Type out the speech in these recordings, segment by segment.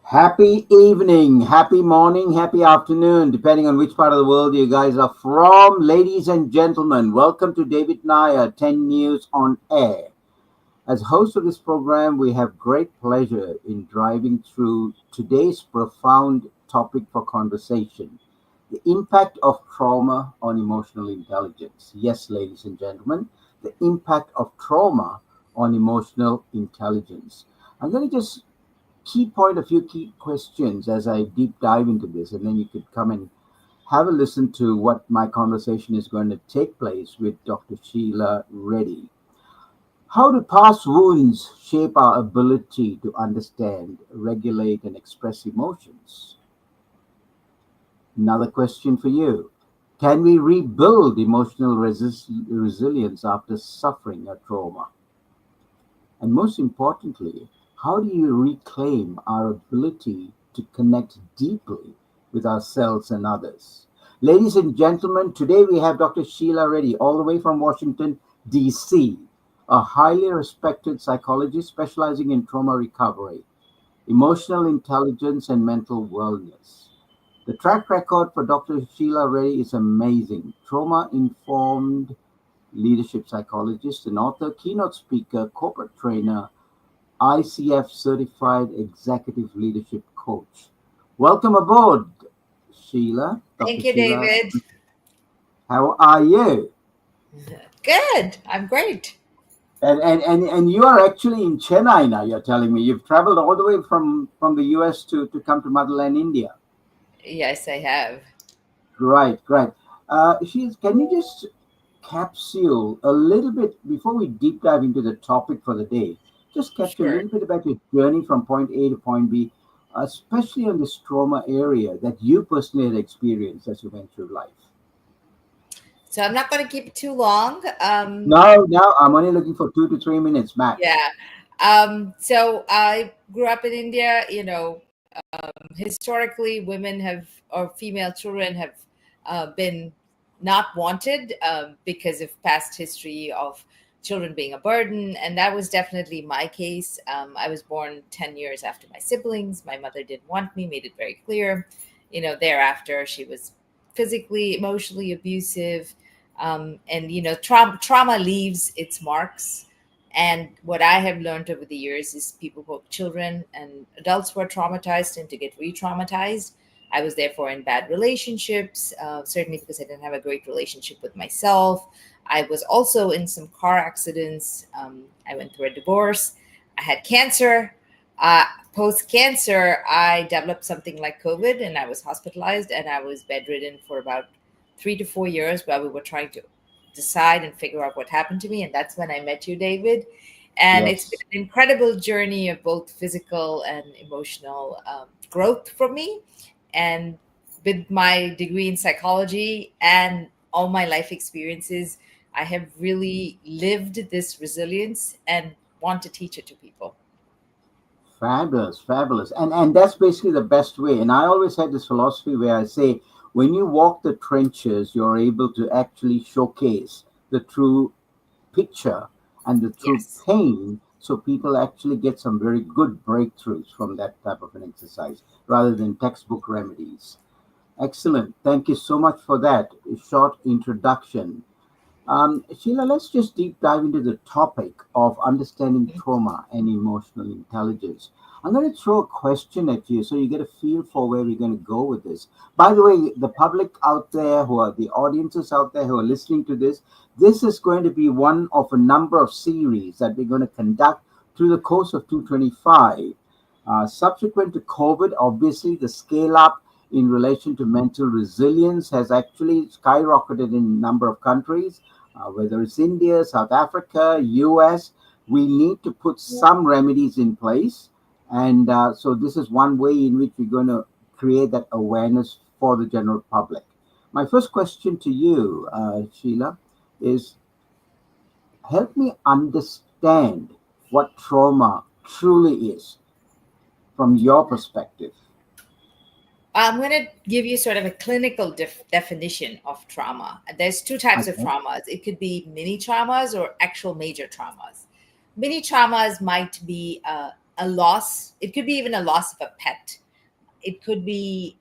Happy evening, happy morning, happy afternoon, depending on which part of the world you guys are from. Ladies and gentlemen, welcome to David Nair 10 News on Air. As host of this program, we have great pleasure in driving through today's profound topic for conversation: the impact of trauma on emotional intelligence. Yes, ladies and gentlemen, the impact of trauma on emotional intelligence. I'm going to just key point a few key questions as I deep dive into this, and then you could come and have a listen to what my conversation is going to take place with Dr. Sheila Reddy. How do past wounds shape our ability to understand, regulate, and express emotions? Another question for you. Can we rebuild emotional resilience after suffering a trauma? And most importantly, how do you reclaim our ability to connect deeply with ourselves and others? Ladies and gentlemen, today we have Dr. Sheila Reddy, all the way from Washington, D.C., a highly respected psychologist specializing in trauma recovery, emotional intelligence, and mental wellness. The track record for Dr. Sheila Reddy is amazing. Trauma informed leadership psychologist, an author, keynote speaker, corporate trainer, ICF certified executive leadership coach. Welcome aboard, Sheila, Dr. Thank you, Sheila. David. How are you? Good. I'm great. And you are actually in Chennai now, you're telling me. You've traveled all the way from the US to come to motherland India. Yes, I have. Right, right. Can you just capsule a little bit before we deep dive into the topic for the day? Just capture a Sure. little bit about your journey from point A to point B, especially on this trauma area that you personally had experienced as you went through life. So I'm not going to keep it too long. Now I'm only looking for 2 to 3 minutes max. Yeah. So I grew up in India. Historically, women have, or female children have been not wanted because of past history of children being a burden. And that was definitely my case. I was born 10 years after my siblings. My mother didn't want me, made it very clear. Thereafter, she was physically, emotionally abusive. Trauma leaves its marks. And what I have learned over the years is people, both children and adults, who are traumatized tend to get re traumatized. I was therefore in bad relationships, certainly because I didn't have a great relationship with myself. I was also in some car accidents. I went through a divorce. I had cancer. Uh, Post cancer, I developed something like COVID and I was hospitalized and I was bedridden for about 3 to 4 years while we were trying to decide and figure out what happened to me. And that's when I met you, David. And it's been Yes. an incredible journey of both physical and emotional growth for me. And with my degree in psychology and all my life experiences, I have really lived this resilience and want to teach it to people. Fabulous, fabulous. And that's basically the best way. And I always had this philosophy where I say when you walk the trenches, you're able to actually showcase the true picture and the true Yes. pain, so people actually get some very good breakthroughs from that type of an exercise rather than textbook remedies. Excellent. Thank you so much for that short introduction. Sheila, let's just deep dive into the topic of understanding trauma and emotional intelligence. I'm going to throw a question at you so you get a feel for where we're going to go with this. By the way, the public out there, who are the audiences out there who are listening to this is going to be one of a number of series that we're going to conduct through the course of 225. Subsequent to COVID, obviously, the scale up in relation to mental resilience has actually skyrocketed in a number of countries, whether it's India, South Africa, US. We need to put some remedies in place. And so, this is one way in which we're going to create that awareness for the general public. My first question to you, Sheila, is help me understand what trauma truly is from your perspective. I'm going to give you sort of a clinical definition of trauma. There's two types of Okay. traumas. It could be mini traumas or actual major traumas. Mini traumas might be a loss. It could be even a loss of a pet. It could be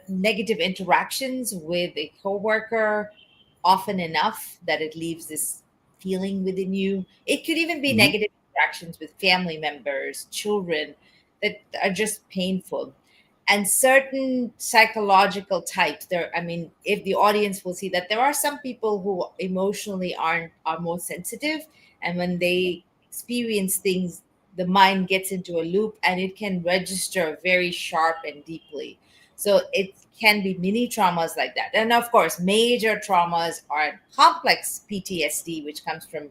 negative interactions with a coworker often enough that it leaves this feeling within you. It could even be Mhm. negative interactions with family members, children, that are just painful. And certain psychological types there, I mean, if the audience will see that there are some people who emotionally are more sensitive, and when they experience things, the mind gets into a loop and it can register very sharp and deeply. So it can be mini traumas like that. And of course, major traumas are complex PTSD, which comes from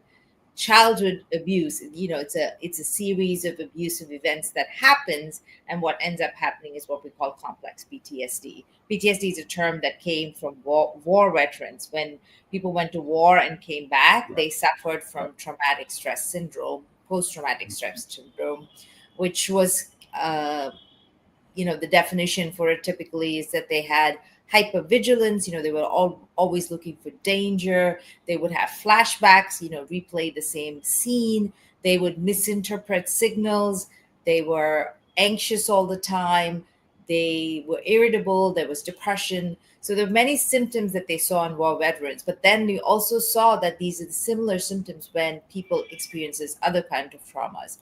childhood abuse. It's a series of abusive events that happens, and what ends up happening is what we call complex PTSD is a term that came from war veterans. When people went to war and came back, Right. they suffered Right. from traumatic stress syndrome, post-traumatic stress syndrome, which was the definition for it typically is that they had hypervigilance. They were always looking for danger. They would have flashbacks, replay the same scene. They would misinterpret signals. They were anxious all the time. They were irritable. There was depression. So there were many symptoms that they saw in war veterans. But then we also saw that these are the similar symptoms when people experiences other kind of traumas.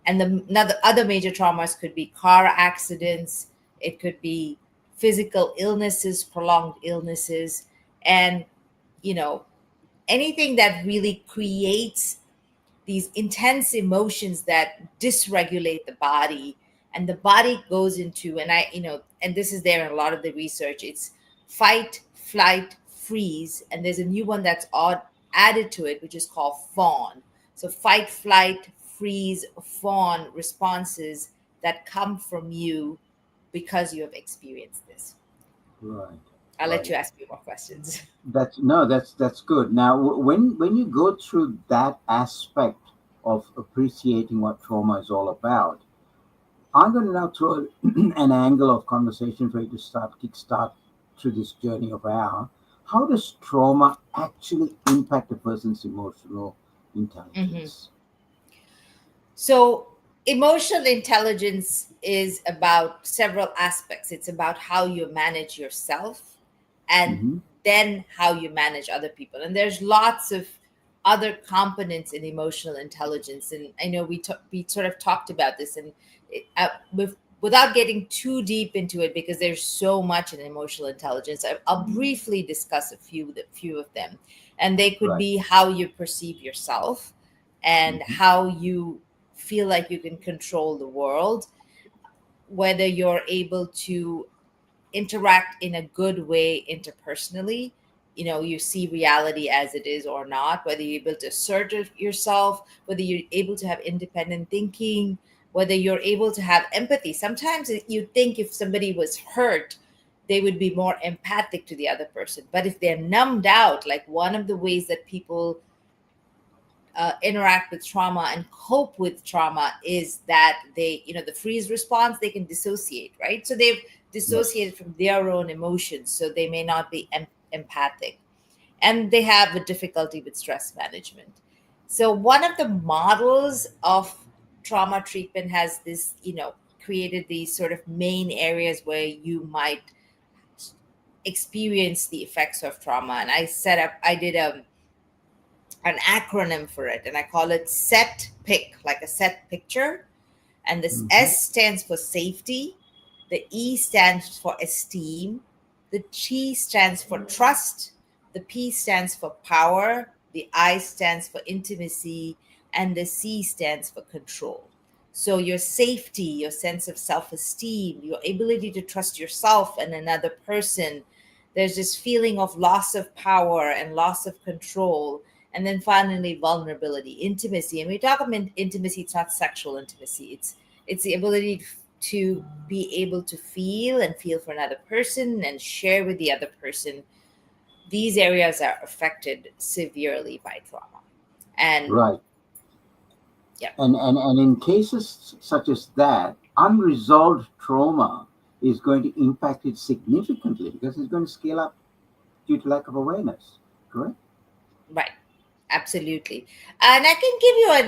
And the other major traumas could be car accidents, it could be physical illnesses, prolonged illnesses, and you know anything that really creates these intense emotions that dysregulate the body. And the body goes into, and this is there in a lot of the research, it's fight, flight, freeze, and there's a new one that's added to it, which is called fawn. So fight, flight, freeze, fawn responses that come from you because you have experienced this. Right. I'll let Right. you ask me more questions. That's no, that's good. Now, when you go through that aspect of appreciating what trauma is all about, I'm going to now throw an angle of conversation for you to kickstart through this journey of our. How does trauma actually impact a person's emotional Mhm. intelligence? So, emotional intelligence is about several aspects. It's about how you manage yourself and Hmm. then how you manage other people. And there's lots of other components in emotional intelligence. And I know we sort of talked about this, and without getting too deep into it, because there's so much in emotional intelligence, I'll briefly discuss a few of them. And they could Right. be how you perceive yourself and Hmm. how you feel like you can control the world, whether you're able to interact in a good way interpersonally. You see reality as it is or not, whether you're able to assert yourself, whether you're able to have independent thinking, whether you're able to have empathy. Sometimes you think if somebody was hurt, they would be more empathic to the other person. But if they're numbed out, like one of the ways that people interact with trauma and cope with trauma is that the freeze response, they can dissociate, right? So they've Yes. dissociated from their own emotions, so they may not be empathic, and they have a difficulty with stress management. So one of the models of trauma treatment has this, created these sort of main areas where you might experience the effects of trauma. And I did an acronym for it, and I call it set pick, like a set picture. And this Hmm. S stands for safety, the E stands for esteem, the T stands for trust, the P stands for power, the I stands for intimacy, and the C stands for control. So your safety, your sense of self-esteem, your ability to trust yourself and another person, there's this feeling of loss of power and loss of control. And then finally, vulnerability, intimacy. And we talk about intimacy, it's not sexual intimacy, it's the ability to be able to feel for another person and share with the other person. These areas are affected severely by trauma. And Right. yeah. And in cases such as that, unresolved trauma is going to impact it significantly because it's going to scale up due to lack of awareness. Correct? Right. Absolutely. And I can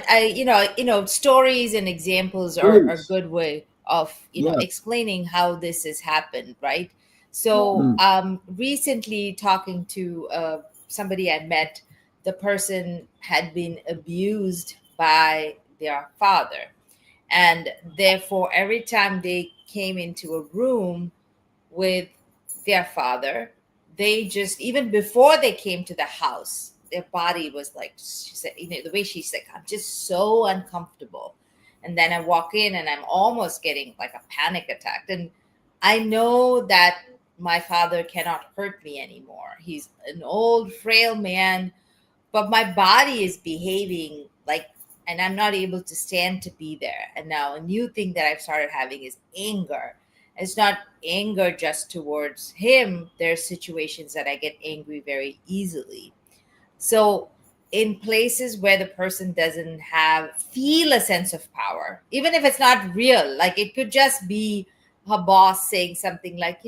give you stories and examples are a Please. good way of, Yeah. explaining how this has happened, right? So, Mm, recently talking to somebody I met, the person had been abused by their father. And therefore, every time they came into a room with their father, they just, even before they came to the house, their body was like, she said, the way she's like, I'm just so uncomfortable. And then I walk in and I'm almost getting like a panic attack. And I know that my father cannot hurt me anymore. He's an old, frail man, but my body is behaving like, and I'm not able to stand to be there. And now a new thing that I've started having is anger. It's not anger just towards him. There's situations that I get angry very easily. So in places where the person doesn't have feel a sense of power, even if it's not real, like it could just be her boss saying something like,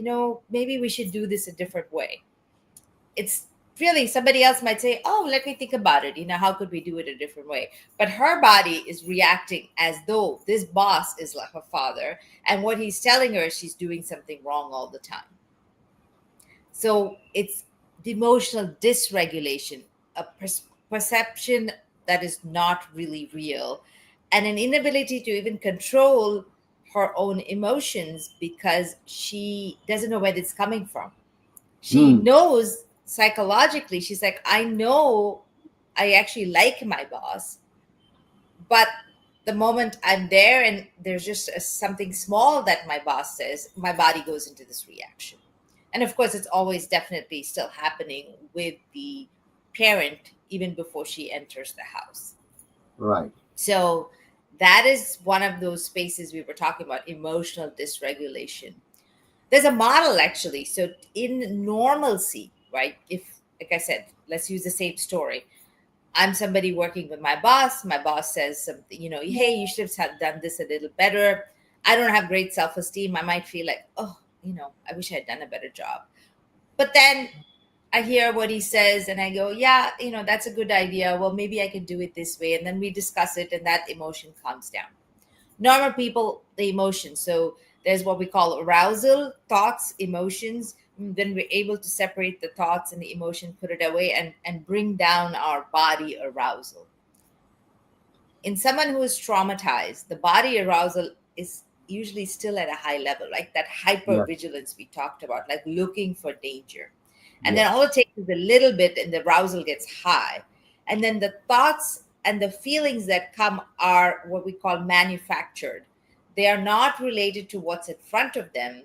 maybe we should do this a different way. It's really, somebody else might say, oh, let me think about it, how could we do it a different way? But her body is reacting as though this boss is like her father, and what he's telling her is she's doing something wrong all the time. So it's the emotional dysregulation, a perception that is not really real, and an inability to even control her own emotions because she doesn't know where it's coming from. She mm, knows psychologically, she's like, I know I actually like my boss, but the moment I'm there and there's just something small that my boss says, my body goes into this reaction. And of course, it's always definitely still happening with the parent even before she enters the house. right. So that is one of those spaces we were talking about, emotional dysregulation. There's a model actually. So in normalcy, right? If, like I said, let's use the same story. I'm somebody working with my boss. My boss says something, hey, you should have done this a little better. I don't have great self esteem. I might feel like, oh, I wish I had done a better job. But then I hear what he says and I go, yeah, that's a good idea. Well, maybe I can do it this way. And then we discuss it and that emotion calms down. Normal people, the emotions. So there's what we call arousal, thoughts, emotions. Then we're able to separate the thoughts and the emotion, put it away, and bring down our body arousal. In someone who is traumatized, the body arousal is usually still at a high level, like that Yeah. hypervigilance we talked about, like looking for danger. And then all Yes. it takes is a little bit and the arousal gets high. And then the thoughts and the feelings that come are what we call manufactured. They are not related to what's in front of them,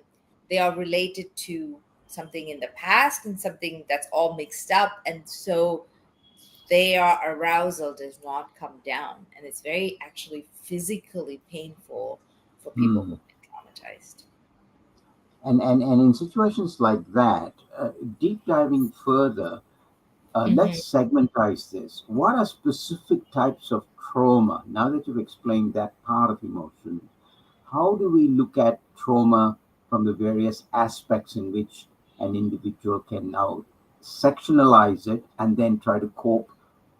they are related to something in the past and something that's all mixed up. And so their arousal does not come down. And it's very actually physically painful for people Mm. who've been traumatized. And in situations like that, deep diving further, let's Hmm. segmentize this. What are specific types of trauma? Now that you've explained that part of emotion, how do we look at trauma from the various aspects in which an individual can now sectionalize it and then try to cope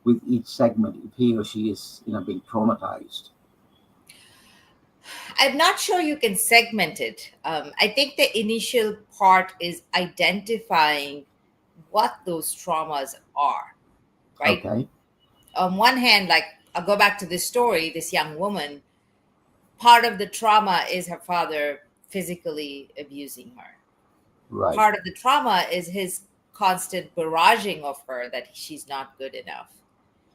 with each segment if he or she is, being traumatized? I'm not sure you can segment it. I think the initial part is identifying what those traumas are, right? Okay. On one hand, like I'll go back to this story, this young woman, part of the trauma is her father physically abusing her. Right. Part of the trauma is his constant barraging of her that she's not good enough.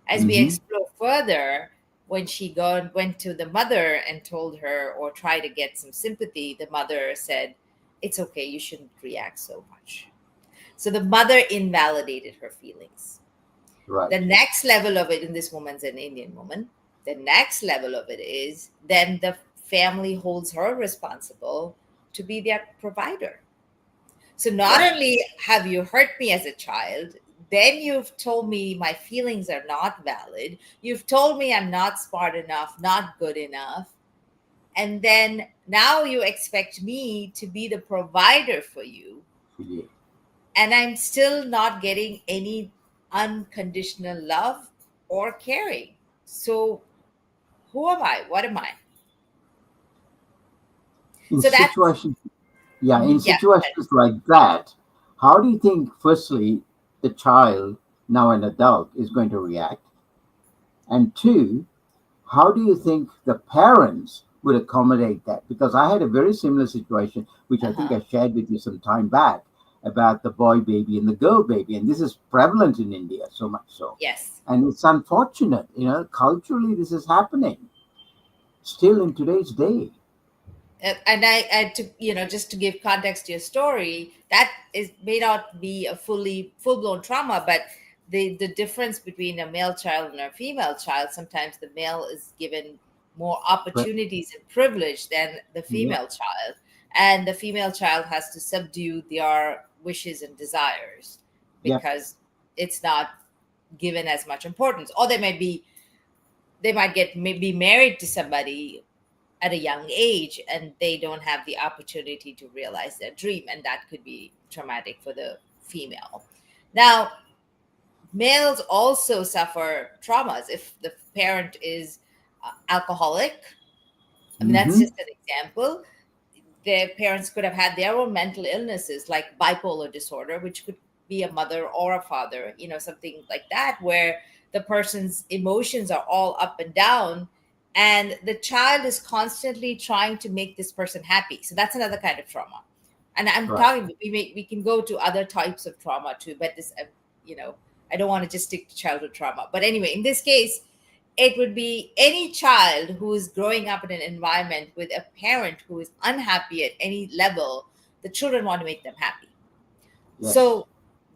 As we Mm-hmm. explore further, when she went to the mother and told her or tried to get some sympathy, the mother said, it's okay, you shouldn't react so much. So the mother invalidated her feelings. Right. The next level of it, and this woman's an Indian woman, the next level of it is then the family holds her responsible to be their provider. So not Right. only have you hurt me as a child, then you've told me my feelings are not valid. You've told me I'm not smart enough, not good enough. And then now you expect me to be the provider for you. Yeah. And I'm still not getting any unconditional love. or caring. So who am I? What am I? In So that's situations, yeah, in yeah. situations like that, how do you think, firstly, the child, now an adult, is going to react? And two, how do you think the parents would accommodate that? Because I had a very similar situation, which I think Uh-huh. I shared with you some time back, about the boy baby and the girl baby. And this is prevalent in India, so much so. Yes. And it's unfortunate, culturally, this is happening still in today's day. And I to just to give context to your story, that is may not be a full blown trauma, but the difference between a male child and a female child, sometimes the male is given more But opportunities and privilege than the yeah, female child, and the female child has to subdue their wishes and desires yep, because it's not given as much importance, or they might get maybe married to somebody at a young age and they don't have the opportunity to realize their dream, and that could be traumatic for the female. Now, males also suffer traumas if the parent is alcoholic. I mean, that's mm-hmm, just an example. Their parents could have had their own mental illnesses like bipolar disorder, which could be a mother or a father, something like that, where the person's emotions are all up and down, and the child is constantly trying to make this person happy. So that's another kind of trauma. And I'm right. talking, we can go to other types of trauma too, but you know, I don't want to just stick to childhood trauma. But anyway, in this case, it would be any child who is growing up in an environment with a parent who is unhappy at any level. The children want to make them happy, Yes. so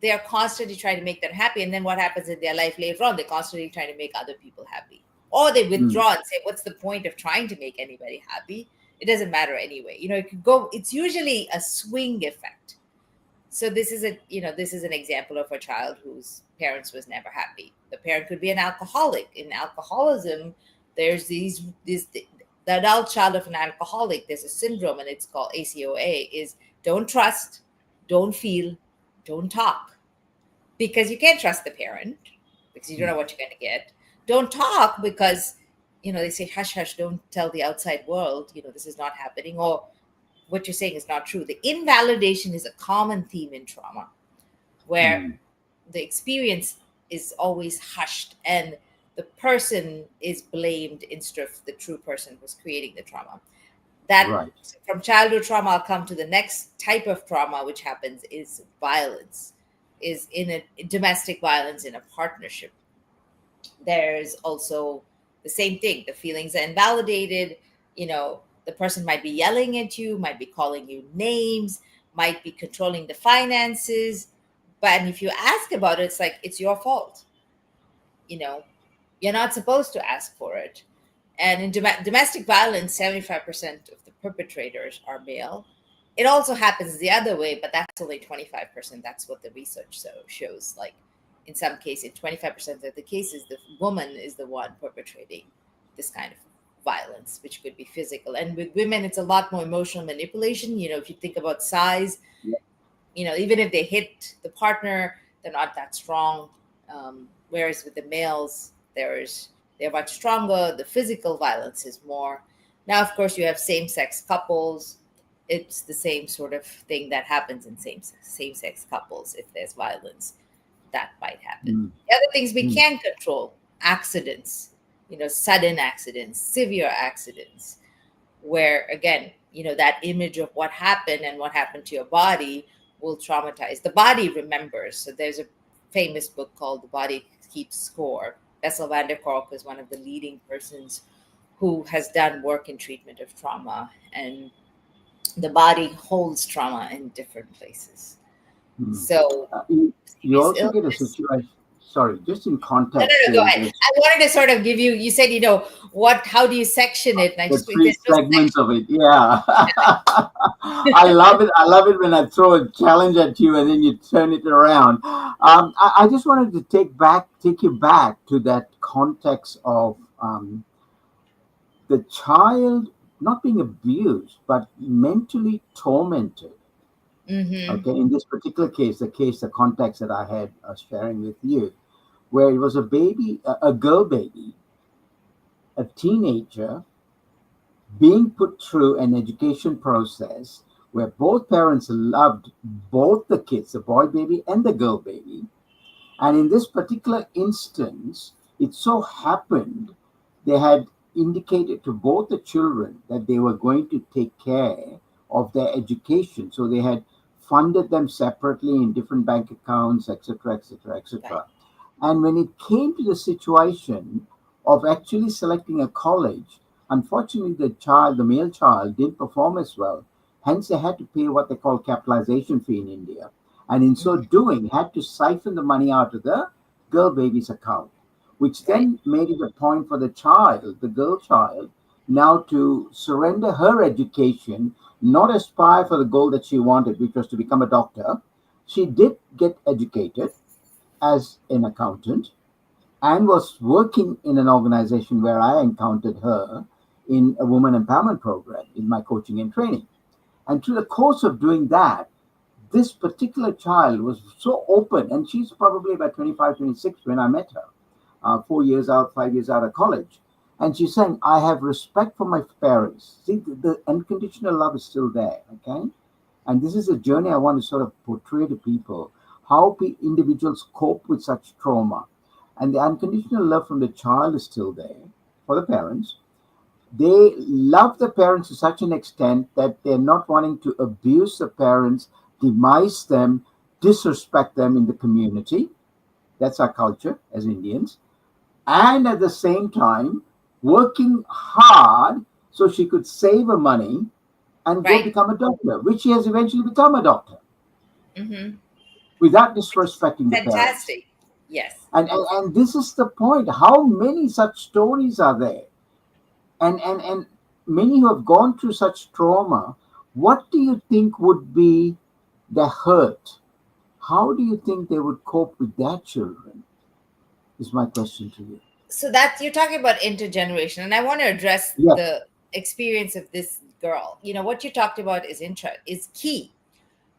they are constantly trying to make them happy. And then what happens in their life later on, they're constantly trying to make other people happy, or they Mm, withdraw and say, what's the point of trying to make anybody happy? It doesn't matter anyway. It could go, it's usually a swing effect. So this is an example of a child whose parents was never happy. The parent could be an alcoholic. In alcoholism, there's the adult child of an alcoholic, there's a syndrome, and it's called ACOA, is don't trust, don't feel, don't talk. Because you can't trust the parent because you don't mm, know what you're going to get. Don't talk because they say hush hush, don't tell the outside world, this is not happening, or what you're saying is not true. The invalidation is a common theme in trauma, where mm, the experience is always hushed and the person is blamed instead of the true person who's creating the trauma. That right. From childhood trauma, I'll come to the next type of trauma, which happens is violence, is in a domestic violence in a partnership. There's also the same thing. The feelings are invalidated. The person might be yelling at you, might be calling you names, might be controlling the finances. But if you ask about it, it's like it's your fault. You know, you're not supposed to ask for it. And in domestic violence, 75% of the perpetrators are male. It also happens the other way, but that's only 25%. That's what the research shows. Like in some cases, in 25% of the cases, the woman is the one perpetrating this kind of violence, which could be physical. And with women, it's a lot more emotional manipulation. If you think about size, Yeah. even if they hit the partner, they're not that strong. Whereas with the males, they're much stronger. The physical violence is more. Now, of course, you have same-sex couples. It's the same sort of thing that happens in same-sex couples. If there's violence, that might happen. Mm, The other things we mm, can control: accidents, sudden accidents, severe accidents, where again, that image of what happened and what happened to your body will traumatize. The body remembers. So there's a famous book called The Body Keeps Score. Bessel van der Kolk is one of the leading persons who has done work in treatment of trauma, and the body holds trauma in different places. mm. So You serious also get a illness. situation. Sorry, just in No, no, context, no. Go ahead. I wanted to sort of give you. You said, what? How do you section it? And I the just three there's no segments section. of it. Yeah, I love it. I love it when I throw a challenge at you and then you turn it around. I just wanted to take you back to that context of the child not being abused but mentally tormented. Mm-hmm. Okay, in this particular case, the context that I had sharing with you, where it was a baby, a girl baby, a teenager being put through an education process where both parents loved both the kids, the boy baby and the girl baby. And in this particular instance, it so happened they had indicated to both the children that they were going to take care of their education. So they had funded them separately in different bank accounts, etc., etc., Right. etc. And when it came to the situation of actually selecting a college, unfortunately, the male child, didn't perform as well. Hence, they had to pay what they call capitalization fee in India. And in so Mhm. doing, had to siphon the money out of the girl baby's account, which Right. then made it a point for the child, the girl child, now to surrender her education, not aspire for the goal that she wanted, which was to become a doctor. She did get educated as an accountant and was working in an organization where I encountered her in a woman empowerment program in my coaching and training. And through the course of doing that, this particular child was so open, and she's probably about 25, 26 when I met her, 4 years out, 5 years out of college. And she's saying, I have respect for my parents. See, the unconditional love is still there, okay? And this is a journey I want to sort of portray to people how individuals cope with such trauma. And the unconditional love from the child is still there for the parents. They love the parents to such an extent that they're not wanting to abuse the parents, demise them, disrespect them in the community. That's our culture as Indians. And at the same time, working hard so she could save her money and go Right. become a doctor, which she has eventually become a doctor Hmm. without disrespecting the parents. Fantastic. Yes. And this is the point. How many such stories are there? And many who have gone through such trauma, what do you think would be the hurt? How do you think they would cope with their children? Is my question to you. So that you're talking about intergeneration, and I want to address Yes, the experience of this girl. What you talked about is key,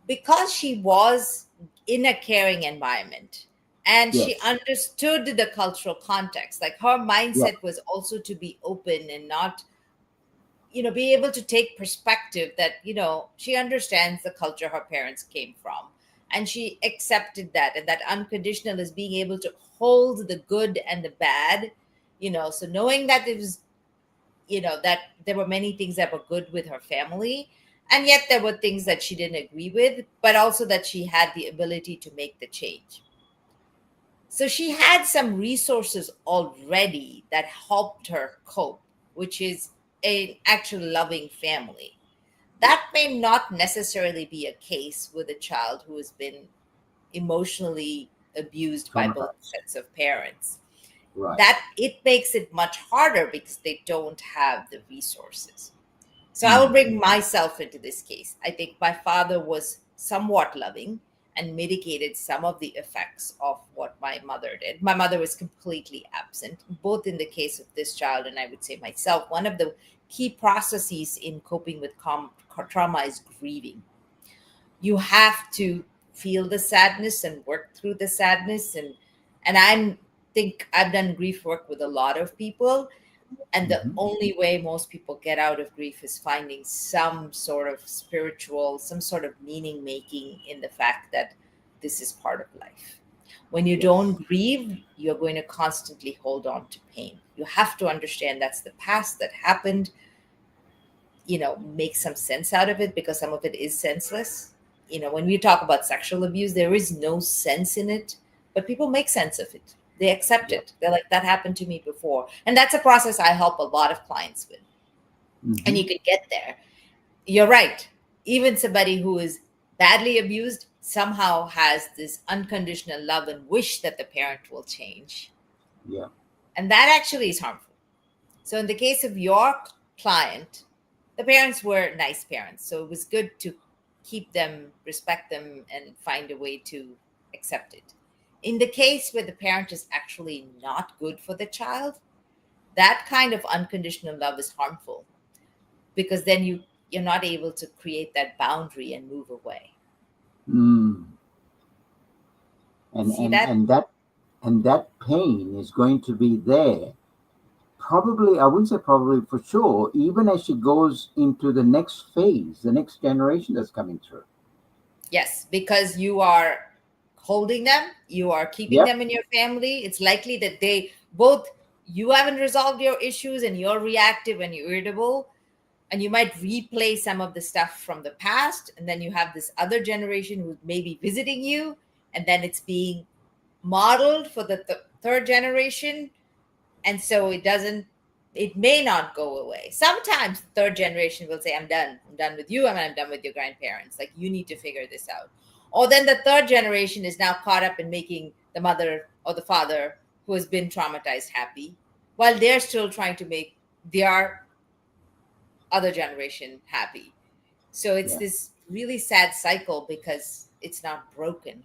because she was in a caring environment and she yes, understood the cultural context. Like, her yeah, mindset was also to be open and not, be able to take perspective that, she understands the culture her parents came from, and she accepted that. And that unconditional is being able to hold the good and the bad, so knowing that it was, that there were many things that were good with her family, and yet there were things that she didn't agree with, but also that she had the ability to make the change. So she had some resources already that helped her cope, which is an actual loving family. That may not necessarily be a case with a child who has been emotionally abused by both traumatized. sets of parents. Right. That it makes it much harder because they don't have the resources. So I will Mm, bring myself into this case. I think my father was somewhat loving and mitigated some of the effects of what my mother did. My mother was completely absent, both in the case of this child and I would say myself. One of the key processes in coping with trauma is grieving. You have to feel the sadness and work through the sadness, and I think I've done grief work with a lot of people, and the mhm. only way most people get out of grief is finding some sort of spiritual, some sort of meaning making in the fact that this is part of life. When you don't Yes. grieve, you're going to constantly hold on to pain. You have to understand that's the past that happened, make some sense out of it, because some of it is senseless. When we talk about sexual abuse, there is no sense in it, but people make sense of it. They accept Yeah. it. They're like, that happened to me before. And that's a process I help a lot of clients with. And Hmm. you can get there. You're right. Even somebody who is badly abused somehow has this unconditional love and wish that the parent will change. Yeah. And that actually is harmful. So, in the case of your client, the parents were nice parents. So, it was good to keep them, respect them, and find a way to accept it. In the case where the parent is actually not good for the child, that kind of unconditional love is harmful, because then you're not able to create that boundary and move away. Mm. And See and that? and that And that pain is going to be there. Probably, I wouldn't say probably for sure, even as she goes into the next phase, the next generation that's coming through. Yes, because you are holding them, you are keeping Yep. them in your family. It's likely that they both, you haven't resolved your issues and you're reactive and you're irritable, and you might replay some of the stuff from the past. And then you have this other generation who's maybe visiting you, and then it's being modeled for the third generation. And so it may not go away. Sometimes the third generation will say, I'm done with you, and I'm done with your grandparents, like you need to figure this out. Or then the third generation is now caught up in making the mother or the father who has been traumatized happy, while they're still trying to make their other generation happy. So it's Yeah. this really sad cycle because it's not broken,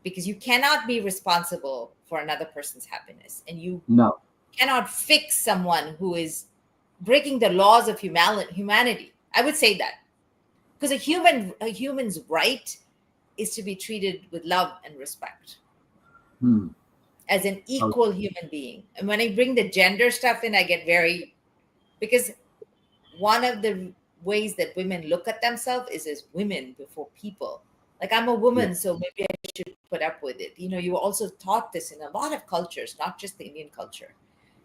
because you cannot be responsible for another person's happiness, and you No. cannot fix someone who is breaking the laws of humanity. I would say that, because a human's right is to be treated with love and respect Hmm. as an Oh, equal human being. And when I bring the gender stuff in, I get very, because one of the ways that women look at themselves is as women before people. Like, I'm a yeah. woman, so maybe I should put up with it. You were also taught this in a lot of cultures, not just the Indian culture.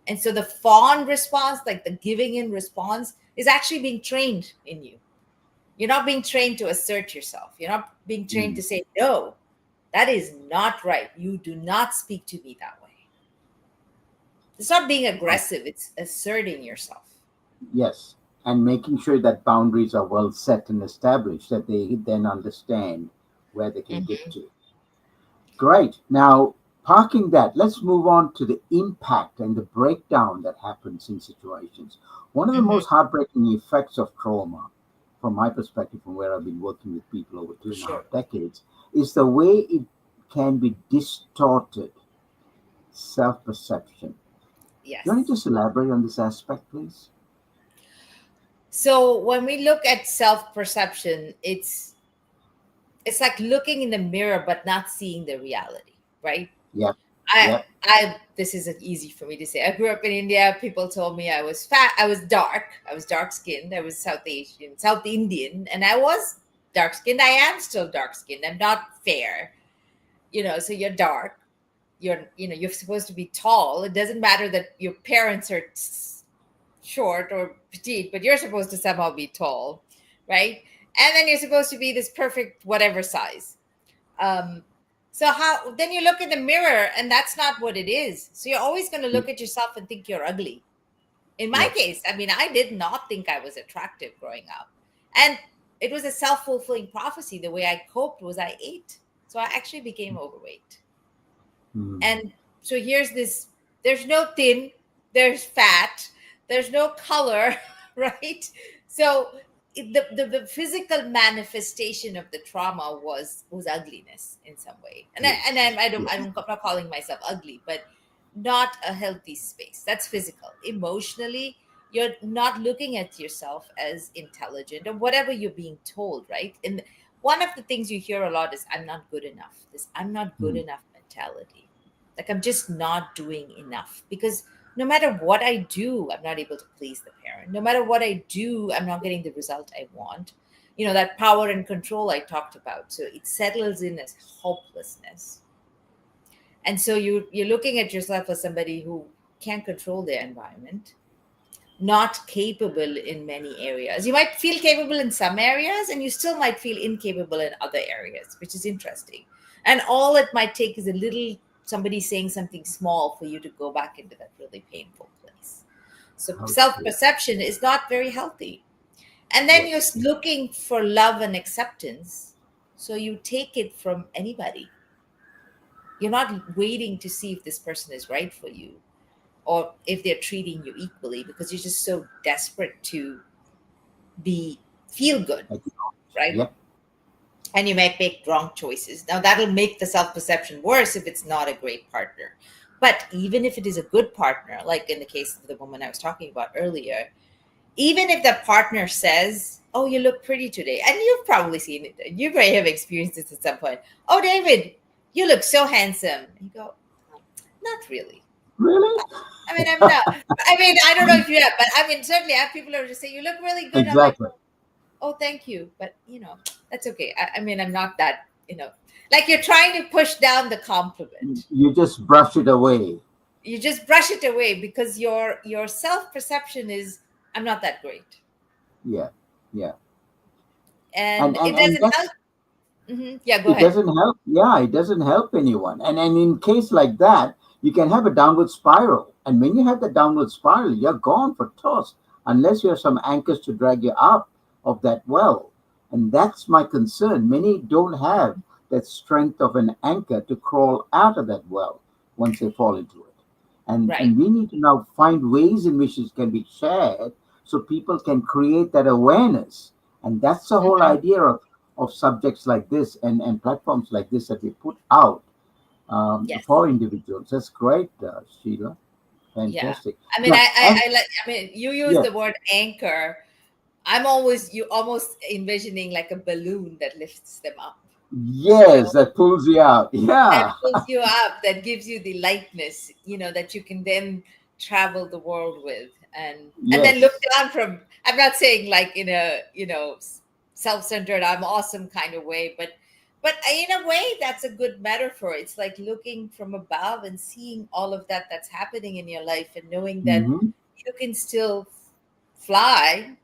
And so the fawn response, like the giving in response, is actually being trained in you. You're not being trained to assert yourself. You're not being trained Hmm. to say, no, that is not right. You do not speak to me that way. It's not being Oh, aggressive, it's asserting yourself. yes. And making sure that boundaries are well set and established, that they then understand where they can get Mhm, to. Great. Now, parking that, let's move on to the impact and the breakdown that happens in situations. One of the mhm. most heartbreaking effects of trauma, from my perspective, from where I've been working with people over two and a Sure. half decades, is the way it can be distorted self perception. You want to Yes. just elaborate on this aspect, please? So when we look at self-perception, it's like looking in the mirror but not seeing the reality, right? Yep, I yep. I this isn't easy for me to say. I grew up in India. People told me I was fat. I was dark. I was dark skinned. I was South Asian, South Indian, and I was dark skinned. I am still dark skinned. I'm not fair. So you're dark. You're supposed to be tall. It doesn't matter that your parents are short or petite, but you're supposed to somehow be tall, right? And then you're supposed to be this perfect whatever size. Um, so how then you look in the mirror and that's not what it is. So you're always going to Mm, look at yourself and think you're ugly. In my yes. case, I mean, I did not think I was attractive growing up. And it was a self-fulfilling prophecy. The way I coped was I ate. So I actually became overweight. Mm, And so here's this, there's no thin, there's fat, there's no color, right? So the physical manifestation of the trauma was ugliness in some way. And yes. I'm not calling myself ugly, but not a healthy space. That's physical. Emotionally, you're not looking at yourself as intelligent or whatever you're being told, right? And one of the things you hear a lot is, I'm not good enough. This I'm not good Mm, enough mentality. Like, I'm just not doing enough, because no matter what I do, I'm not able to please the parent. No matter what I do, I'm not getting the result I want. That power and control I talked about. So it settles in as hopelessness. And so you're looking at yourself as somebody who can't control their environment, not capable in many areas. You might feel capable in some areas, and you still might feel incapable in other areas, which is interesting. And all it might take is a little somebody saying something small for you to go back into that really painful place. So how self true. perception is not very healthy. And then you're Yes. looking for love and acceptance. So you take it from anybody. You're not waiting to see if this person is right for you or if they're treating you equally, because you're just so desperate to be feel good, Acknowledged. right? Yep. And you might make wrong choices. Now that'll make the self-perception worse if it's not a great partner. But even if it is a good partner, like in the case of the woman I was talking about earlier, even if the partner says, oh, you look pretty today, and you've probably seen it, you may have experienced this at some point. Oh, David, you look so handsome. And you go, Not really. Really? I mean, I'm not. I mean, I don't know if you have, but I mean, certainly I have people who just say, "You look really good." I'm like, Exactly. "Oh, thank you," but that's okay. I mean, I'm not that. Like you're trying to push down the compliment. You just brush it away. You just brush it away because your self perception is, "I'm not that great," Yeah, yeah. and it And doesn't that's help. Yeah, go it ahead. doesn't help. Yeah, it doesn't help anyone. And in case like that, you can have a downward spiral. And when you have the downward spiral, you're gone for toss unless you have some anchors to drag you out of that well. And that's my concern. Many don't have that strength of an anchor to crawl out of that well once they fall into it. Right. And we need to now find ways in which it can be shared so people can create that awareness. And that's the whole Mhm. idea of subjects like this and platforms like this that we put out Yes. for individuals. That's great, Sheila. Yeah. Fantastic. I mean, Yeah, and you use yeah, the word anchor. I'm always you almost envisioning like a balloon that lifts them up, you know, yes, that pulls you out. that Yeah, pulls you up, that gives you the lightness, that you can then travel the world with, and then look yes. down from. I'm not saying like in a self-centered, I'm awesome kind of way, but in a way that's a good metaphor. It's like looking from above and seeing all of that that's happening in your life and knowing that Hmm. you can still fly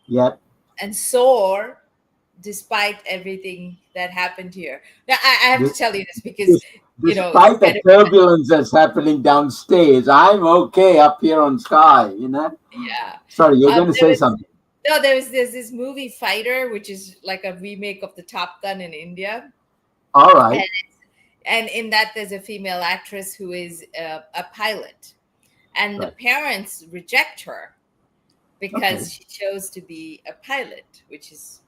Yep. and soar despite everything that happened here. Now, I have to This, tell you this because, this, it's despite the kind of, turbulence that's happening downstairs, I'm okay up here on sky, you know? yeah. Sorry, you're going to There say was, something. no, there's this movie Fighter, which is like a remake of the Top Gun in India. All right. And, and in that, there's a female actress who is a pilot. And the Right. parents reject her Okay. because she chose to be a pilot, which is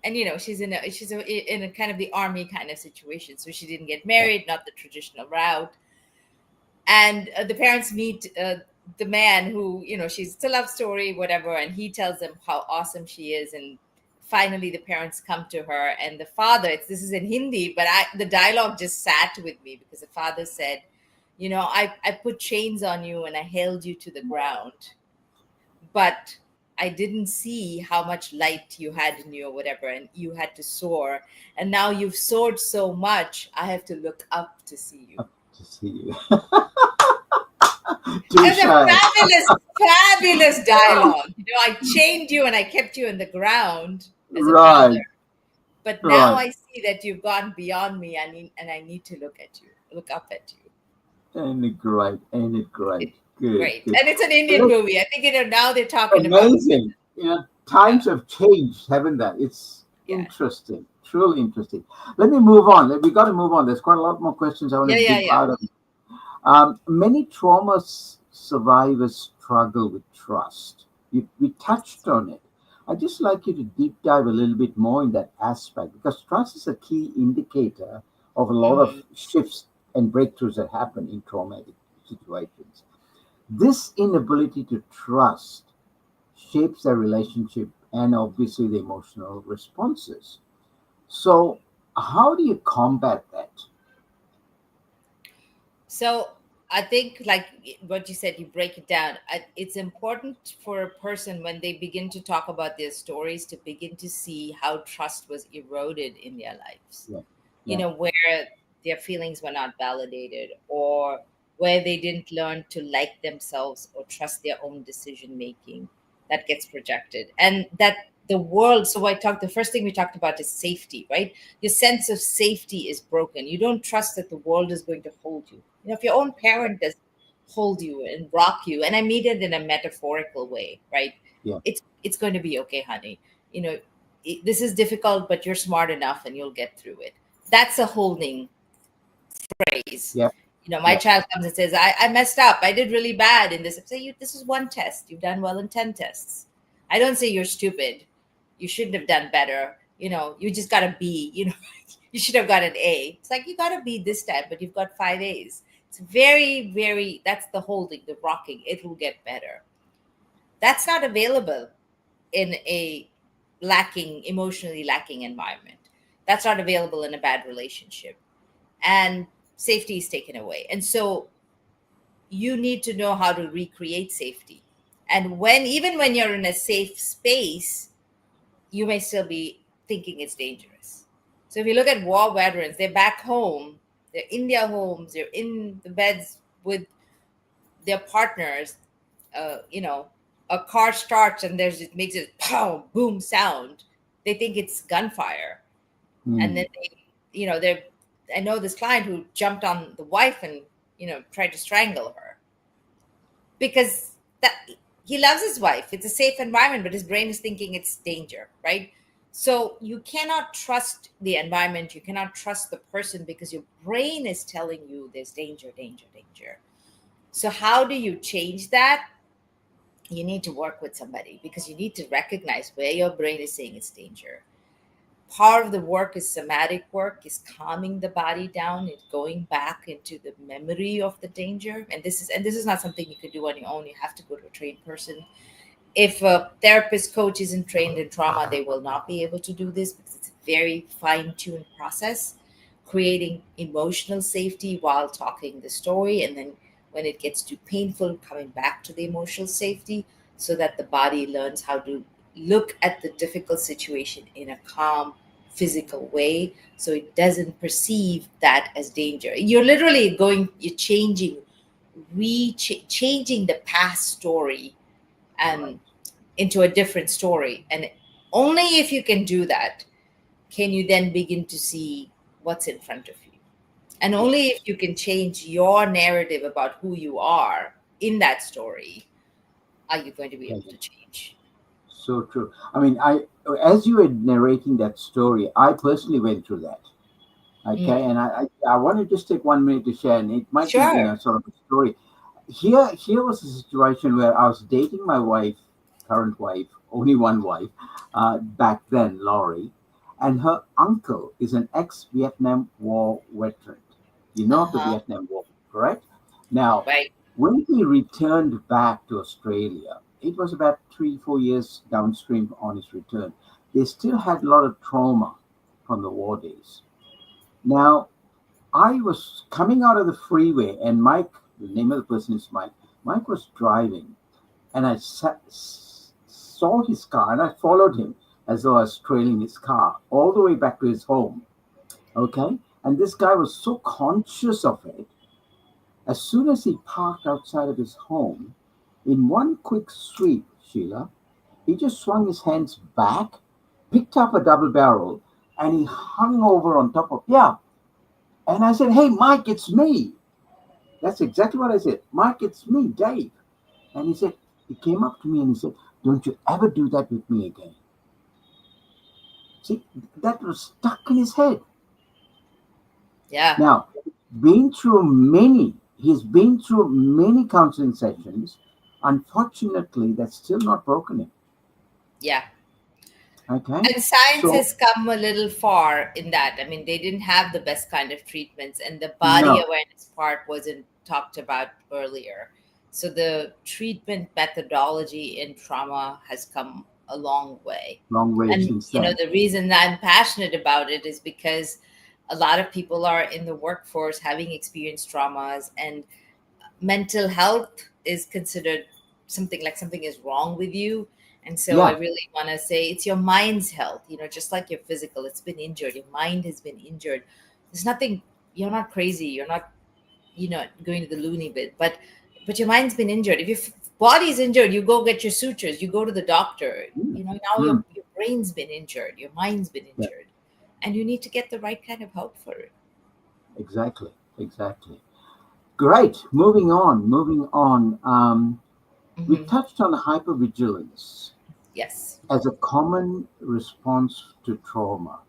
and in a kind of the army kind of situation, so she didn't get Right. married, not the traditional route. And the parents meet the man who, she's it's a love story, whatever, and he tells them how awesome she is. And finally the parents come to her, and the father, this is in Hindi, but the dialogue just sat with me because the father said, I put chains on you and I held you to the ground, but I didn't see how much light you had in you or whatever, and you had to soar. And now you've soared so much, I have to look up to see you. To see you. It was a Touche. fabulous, fabulous dialogue. I chained you and I kept you in the ground as a father, Right. but now Right. I see that you've gone beyond me. I need to look up at you. Ain't it great? Ain't it great? It's Good. great, Good. and it's an Indian Well, movie. I think now they're talking about, amazing. yeah, Times have changed, haven't they? It's yeah, interesting. Truly interesting. Let me move on. We got to move on. There's quite a lot more questions I want yeah, to yeah, dig yeah. out of. Many trauma survivors struggle with trust. We touched on it. I'd just like you to deep dive a little bit more in that aspect because trust is a key indicator of a lot of Hmm. shifts and breakthroughs that happen in traumatic situations. This inability to trust shapes their relationship and obviously the emotional responses. So, how do you combat that? So I think, like what you said, you break it down. It's important for a person when they begin to talk about their stories to begin to see how trust was eroded in their lives. Yeah, yeah, Where their feelings were not validated, or where they didn't learn to like themselves or trust their own decision making. That gets projected, and that the world. So the first thing we talked about is safety, right? Your sense of safety is broken. You don't trust that the world is going to hold you. If your own parent does hold you and rock you, and I mean it in a metaphorical way, right? yeah, It's going to be okay, honey. You know, this is difficult, but you're smart enough and you'll get through it. That's a holding phrase. yeah, My yeah. child comes and says, I messed up. I did really bad in this. I say, this is one test. You've done well in 10 tests. I don't say you're stupid. You shouldn't have done better. You just got a B. You should have got an A. It's like, you got a B this time, but you've got 5 A's. It's very, very, that's the holding, the rocking. It will get better. That's not available in a emotionally lacking environment. That's not available in a bad relationship. And safety is taken away. And so you need to know how to recreate safety. And when even when you're in a safe space, you may still be thinking it's dangerous. So if you look at war veterans, they're back home, they're in their homes, they're in the beds with their partners. You know, a car starts and there's it makes a pow boom sound. They think it's gunfire, and Hmm. then they're. I know this client who jumped on the wife and tried to strangle her because that he loves his wife. It's a safe environment, but his brain is thinking it's danger, right? So you cannot trust the environment, you cannot trust the person because your brain is telling you there's danger, danger, danger. So how do you change that? You need to work with somebody because you need to recognize where your brain is saying it's danger. Part of the work is somatic work, is calming the body down and going back into the memory of the danger. And this is not something you could do on your own. You have to go to a trained person. If a therapist coach isn't trained in trauma, they will not be able to do this because it's a very fine-tuned process, creating emotional safety while talking the story, and then when it gets too painful, coming back to the emotional safety so that the body learns how to look at the difficult situation in a calm physical way so it doesn't perceive that as danger. You're changing, changing the past story Right. and into a different story. And only if you can do that can you then begin to see what's in front of you. And only if Yes. you can change your narrative about who you are in that story are you going to be able to change. So true. I mean, as you were narrating that story, I personally went through that. Okay, Mm. and I want to just take 1 minute to share, and it might be, Sure. sort of a story. Here was a situation where I was dating my wife, current wife, only one wife, back then, Laurie, and her uncle is an ex-Vietnam War veteran. You know of the Uh-huh. Vietnam War, correct? Now, Right. when he returned back to Australia, it was about 3, 4 years downstream on his return. They still had a lot of trauma from the war days. Now, I was coming out of the freeway, and Mike, the name of the person is Mike. Mike was driving, and saw his car, and I followed him as though I was trailing his car all the way back to his home. Okay, and this guy was so conscious of it. As soon as he parked outside of his home, in one quick sweep, Sheila, he just swung his hands back, picked up a double barrel, and he hung over on top of, yeah. And I said, "Hey, Mike, it's me." That's exactly what I said. "Mike, it's me, Dave." And he came up to me and he said, "Don't you ever do that with me again." See, that was stuck in his head. Yeah. Now, he's been through many counseling sessions. Unfortunately, that's still not broken him. Yeah. Okay. And science So, has come a little far in that. I mean, they didn't have the best kind of treatments, and the body no, awareness part wasn't talked about earlier. So the treatment methodology in trauma has come a long way. long way And since then. the reason I'm passionate about it is because a lot of people are in the workforce having experienced traumas, and mental health is considered something is wrong with you. And so I Yeah, really want to say it's your mind's health, just like your physical, it's been injured, your mind has been injured. There's nothing, you're not crazy, you're not, going to the loony bit, but your mind's been injured. If your body's injured, you go get your sutures, you go to the doctor. mm, Now your, mm, your brain's been injured, your mind's been yeah, injured, and you need to get the right kind of help for it. exactly, exactly. Great. Moving on. Moving on. We Hmm. touched on hypervigilance Yes. as a common response to trauma.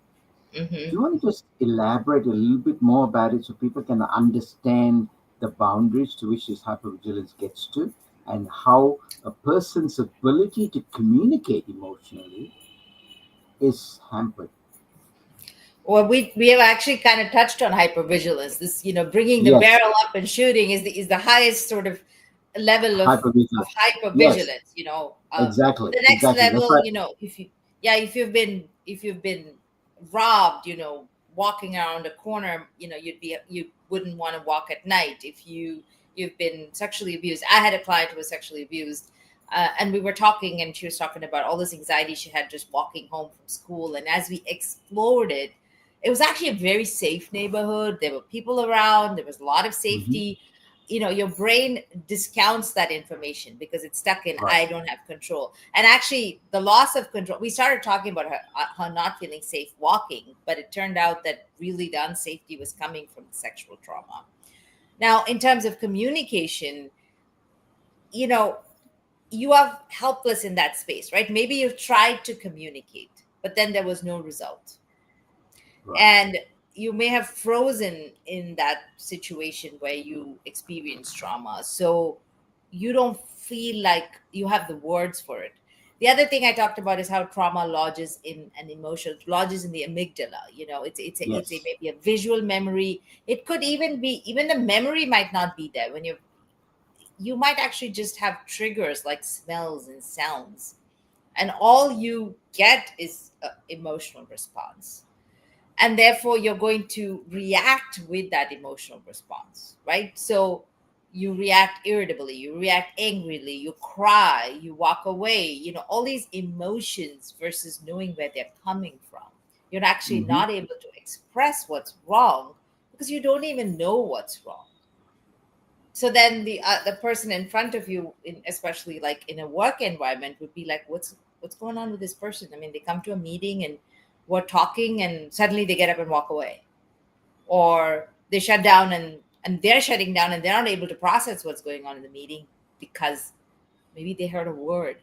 Do Hmm. you want to just elaborate a little bit more about it so people can understand the boundaries to which this hypervigilance gets to and how a person's ability to communicate emotionally is hampered? Well, we have actually kind of touched on hypervigilance. This, bringing the Yes, barrel up and shooting is the highest sort of level of hypervigilance. Yes, hypervigilance. exactly, The next exactly. That's level, right. if you've been robbed, walking around a corner, you wouldn't want to walk at night. If you've been sexually abused. I had a client who was sexually abused, and we were talking, and she was talking about all this anxiety she had just walking home from school. And as we explored it, it was actually a very safe neighborhood. There were people around. There was a lot of Mhm. safety. Your brain discounts that information because it's stuck in Right. I don't have control. And actually, the loss of control. We started talking about her not feeling safe walking, but it turned out that really the unsafety was coming from the sexual trauma. Now, in terms of communication, you know, you are helpless in that space, right? Maybe you've tried to communicate, but then there was no result. Right. And you may have frozen in that situation where you experience trauma. So you don't feel like you have the words for it. The other thing I talked about is how trauma lodges in an emotion, lodges in the amygdala. It's a Yes. maybe a visual memory. It could even the memory might not be there when you might actually just have triggers like smells and sounds, and all you get is an emotional response, and therefore you're going to react with that emotional response, right? So you react irritably, you react angrily, you cry, you walk away, all these emotions versus knowing where they're coming from. You're actually Hmm. not able to express what's wrong because you don't even know what's wrong. So then the person in front of you, especially like in a work environment, would be like, what's going on with this person? I mean, they come to a meeting and we're talking and suddenly they get up and walk away, or they shut down and they're shutting down and they're not able to process what's going on in the meeting because maybe they heard a word,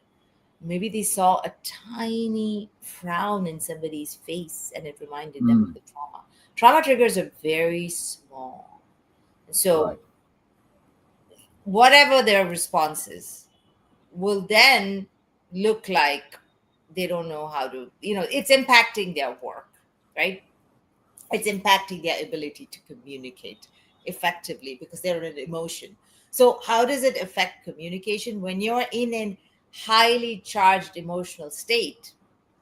maybe they saw a tiny frown in somebody's face and it reminded them of Mm. the trauma triggers are very small. So Right. whatever their response is will then look like they don't know how to, it's impacting their work, right? It's impacting their ability to communicate effectively because they're in emotion. So how does it affect communication when you're in a highly charged emotional state?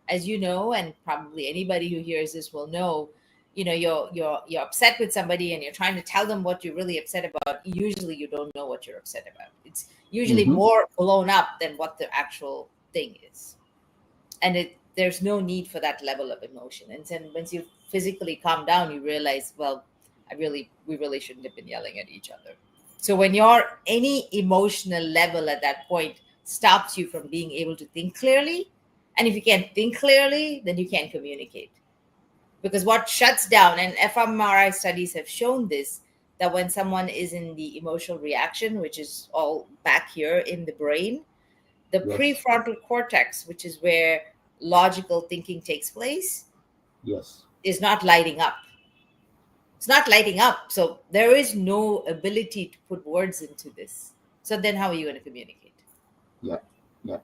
As you know, and probably anybody who hears this will know, you're upset with somebody and you're trying to tell them what you're really upset about. Usually you don't know what you're upset about. It's usually Hmm. more blown up than what the actual thing is. And there's no need for that level of emotion. And then once you physically calm down, you realize, well, we really shouldn't have been yelling at each other. So when your any emotional level at that point stops you from being able to think clearly, and if you can't think clearly, then you can't communicate. Because what shuts down, and fMRI studies have shown this, that when someone is in the emotional reaction, which is all back here in the brain, the Yes. prefrontal cortex, which is where logical thinking takes place, Yes. is not lighting up. It's not lighting up. So there is no ability to put words into this. So then how are you going to communicate? Yeah. Yeah.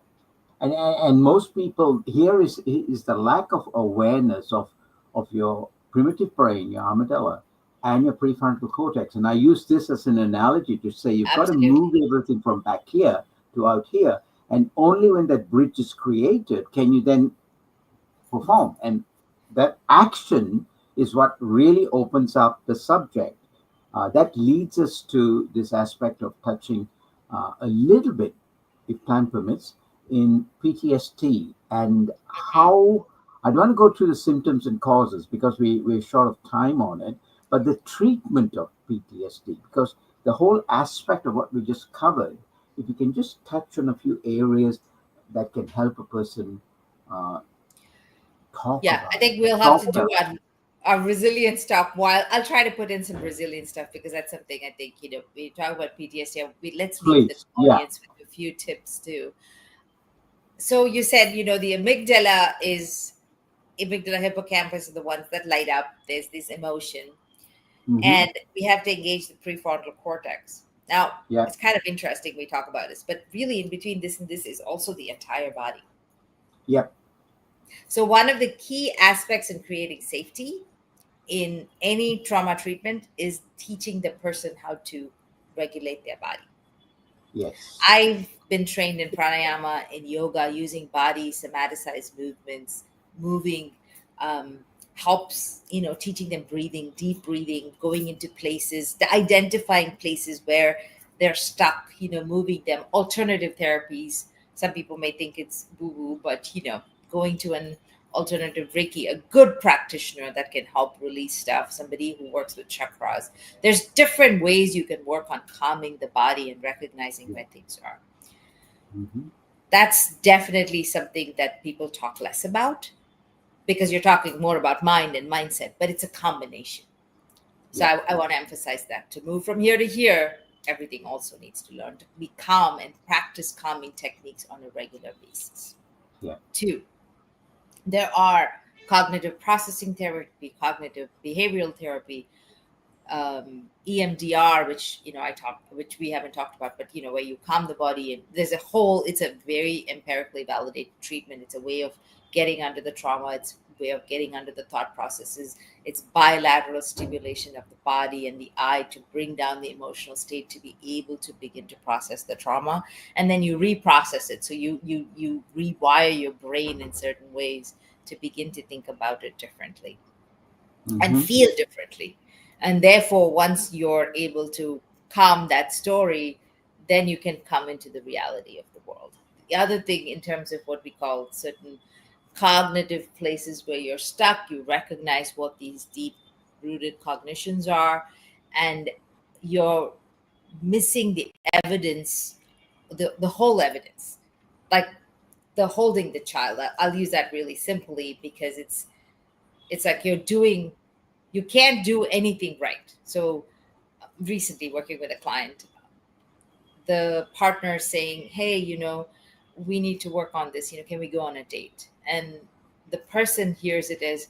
And most people here is the lack of awareness of your primitive brain, your amygdala, and your prefrontal cortex. And I use this as an analogy to say you've got to Absolutely. move everything from back here to out here, and only when that bridge is created can you then perform. And that action is what really opens up the subject. That leads us to this aspect of touching a little bit, if time permits, in PTSD and how I don't want to go through the symptoms and causes because we're short of time on it, but the treatment of PTSD, because the whole aspect of what we just covered, if you can just touch on a few areas that can help a person uh, talk Yeah, I about it. think we'll have Talk to do about our resilience stuff. While I'll try to put in some resilience stuff because that's something I think, we talk about PTSD. Let's leave the please. Yeah. audience with a few tips too. So you said, the amygdala hippocampus are the ones that light up. There's this emotion, Hmm. and we have to engage the prefrontal cortex. Now, Yeah. it's kind of interesting we talk about this, but really in between this and this is also the entire body. Yeah. So one of the key aspects in creating safety in any trauma treatment is teaching the person how to regulate their body. Yes. I've been trained in pranayama, in yoga, using body somaticized movements, moving, helps, teaching them breathing, deep breathing, going into places, identifying places where they're stuck, moving them. Alternative therapies, some people may think it's woo woo, but going to an alternative Reiki, a good practitioner that can help release stuff, somebody who works with chakras. There's different ways you can work on calming the body and recognizing where things are. Mhm. That's definitely something that people talk less about because you're talking more about mind and mindset, but it's a combination. So Yeah. I want to emphasize that to move from here to here, everything also needs to learn to be calm and practice calming techniques on a regular basis. Yeah. Two, there are cognitive processing therapy, cognitive behavioral therapy, EMDR, which we haven't talked about, but where you calm the body, and it's a very empirically validated treatment. It's a way of getting under the trauma. It's a way of getting under the thought processes. It's bilateral stimulation of the body and the eye to bring down the emotional state to be able to begin to process the trauma, and then you reprocess it. So you rewire your brain in certain ways to begin to think about it differently and Hmm. feel differently. And therefore, once you're able to calm that story, then you can come into the reality of the world. The other thing, in terms of what we call certain cognitive places where you're stuck, you recognize what these deep rooted cognitions are, and you're missing the evidence, the whole evidence, like the holding the child. I'll use that really simply because it's like you can't do anything right. So recently working with a client, the partner saying, hey, we need to work on this, can we go on a date? And the person hears it as,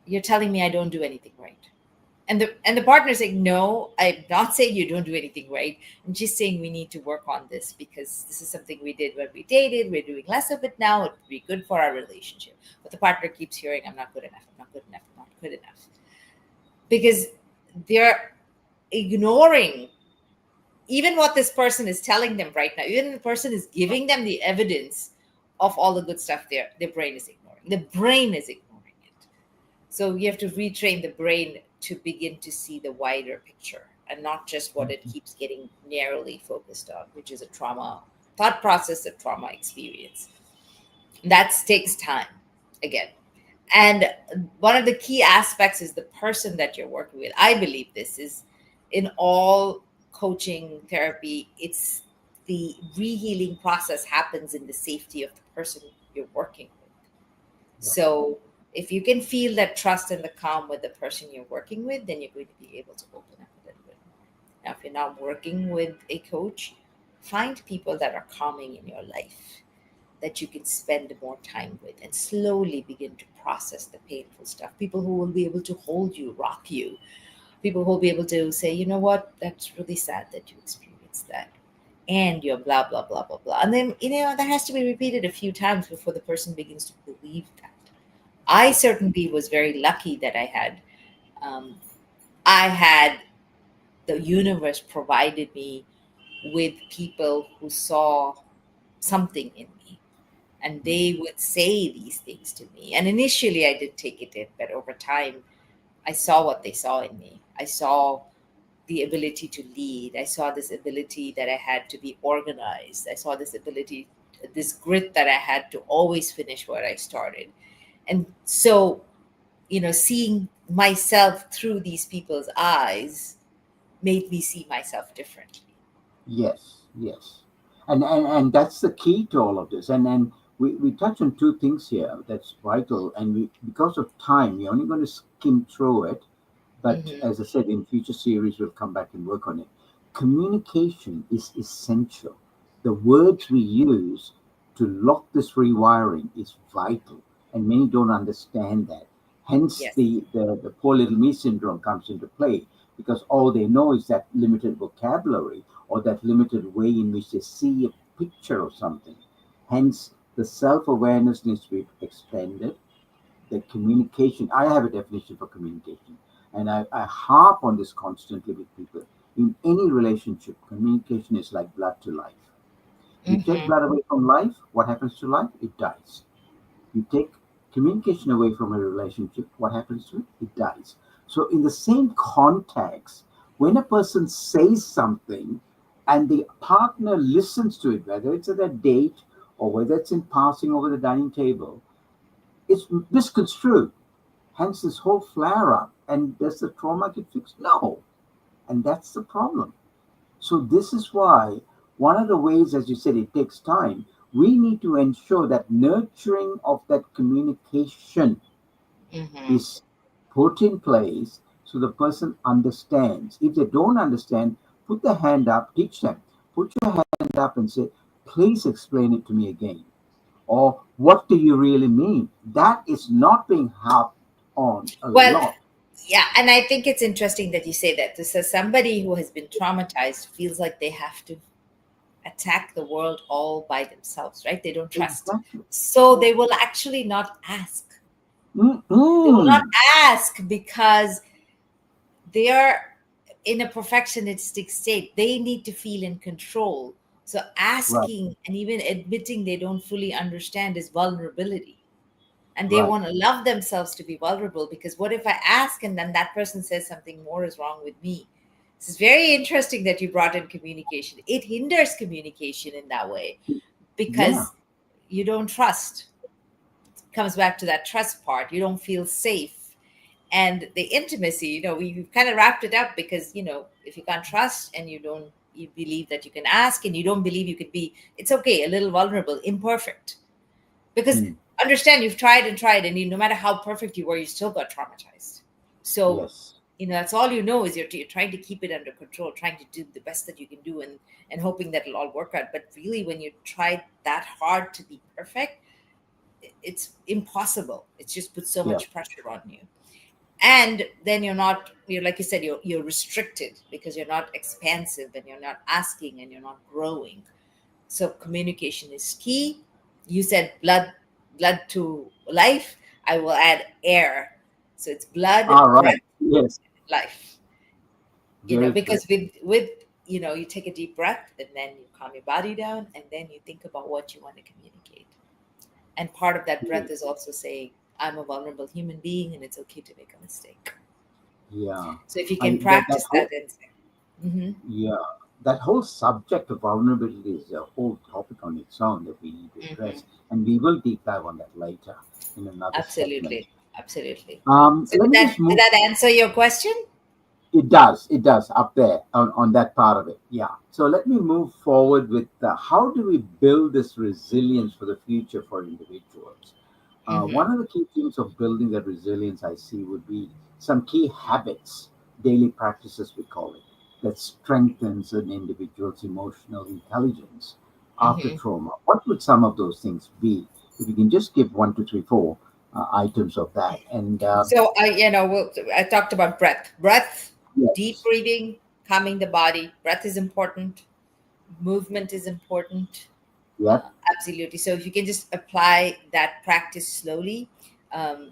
you're telling me I don't do anything right. And the partner saying, no, I'm not saying you don't do anything right. I'm just saying we need to work on this because this is something we did when we dated. We're doing less of it now. It would be good for our relationship. But the partner keeps hearing, I'm not good enough, I'm not good enough, I'm not good enough, because they're ignoring even what this person is telling them right now. Even the person is giving them the evidence of all the good stuff their brain is ignoring. The brain is ignoring it. So you have to retrain the brain to begin to see the wider picture and not just what it keeps getting narrowly focused on, which is a trauma thought process, a trauma experience. That takes time again. And one of the key aspects is the person that you're working with. I believe this is in all coaching therapy, it's the rehealing process happens in the safety of the person you're working with. Yeah. So if you can feel that trust and the calm with the person you're working with, then you're going to be able to open up a little bit more. Now, if you're not working with a coach, find people that are calming in your life that you can spend more time with and slowly begin to process the painful stuff. People who will be able to hold you, rock you, people who will be able to say, you know what, that's really sad that you experienced that. And you're blah, blah, blah, blah, blah. And then, that has to be repeated a few times before the person begins to believe that. I certainly was very lucky that um, I had the universe provided me with people who saw something in me, and they would say these things to me. And initially, I did take it in, but over time, I saw what they saw in me. I saw the ability to lead. I saw this ability that I had to be organized. I saw this ability, this grit that I had to always finish where I started. And so, seeing myself through these people's eyes made me see myself differently. Yes, yes. And that's the key to all of this. And we touch on two things here that's vital. And because of time, we're only going to skim through it. But Hmm. as I said, in future series, we'll come back and work on it. Communication is essential. The words we use to lock this rewiring is vital. And many don't understand that. Hence, Yes. the poor little me syndrome comes into play because all they know is that limited vocabulary or that limited way in which they see a picture of something. Hence, the self awareness needs to be expanded. The communication, I have a definition for communication, and I harp on this constantly with people. In any relationship, communication is like blood to life. You take Hmm. blood away from life, what happens to life? It dies. You take communication away from a relationship, what happens to it? It dies. So, in the same context, when a person says something and the partner listens to it, whether it's at a date or whether it's in passing over the dining table, it's misconstrued. Hence, this whole flare up. And does the trauma get fixed? No. And that's the problem. So, this is why one of the ways, as you said, it takes time. We need to ensure that nurturing of that communication Hmm. is put in place so the person understands. If they don't understand, put the hand up, teach them. Put your hand up and say, please explain it to me again. Or what do you really mean? That is not being harped on a Well, lot. yeah, and I think it's interesting that you say that. So somebody who has been traumatized feels like they have to attack the world all by themselves, right? They don't trust. Exactly. So Yeah. they will actually not ask. They will not Mm-mm. ask because they are in a perfectionistic state. They need to feel in control. So Right, asking and even admitting they don't fully understand is vulnerability. And they right. want to love themselves to be vulnerable, because what if I ask and then that person says something more is wrong with me? This is very interesting that you brought in communication. It hinders communication in that way Yeah, because you don't trust. It comes back to that trust part. You don't feel safe. And the intimacy, we've kind of wrapped it up because, if you can't trust and you believe that you can ask and you don't believe you could be, it's okay, a little vulnerable, imperfect. Because mm, understand, you've tried and tried, and no matter how perfect you were, you still got traumatized. So, yes. that's all you know is you're trying to keep it under control, trying to do the best that you can do, and hoping that it'll all work out. But really, when you try that hard to be perfect, it's impossible. It just puts so Yeah, much pressure on you. And then you're like you said, you're restricted because you're not expansive and you're not asking and you're not growing. So communication is key. You said blood to life. I will add air. So it's blood, all breath, right. Yes, life. very true. Because with you take a deep breath and then you calm your body down and then you think about what you want to communicate. And part of that breath is also saying, I'm a vulnerable human being and it's okay to make a mistake. Yeah. So if you can That practice that whole, and say, hmm yeah, that whole subject of vulnerability is a whole topic on its own that we need to hmm address, and we will deep dive on that later in another segment. absolutely, absolutely. So Let did me that just did move. that answer your question? It does up there on that part of it. Yeah. So let me move forward with how do we build this resilience for the future for individuals? Hmm. One of the key themes of building that resilience I see would be some key habits, daily practices, we call it, that strengthens an individual's emotional intelligence after Hmm. trauma. What would some of those things be? If you can just give one, two, three, four items of that. And So I talked about breath, deep yes, breathing, calming the body. Breath is important. Movement is important. yep, Absolutely. So if you can just apply that practice slowly,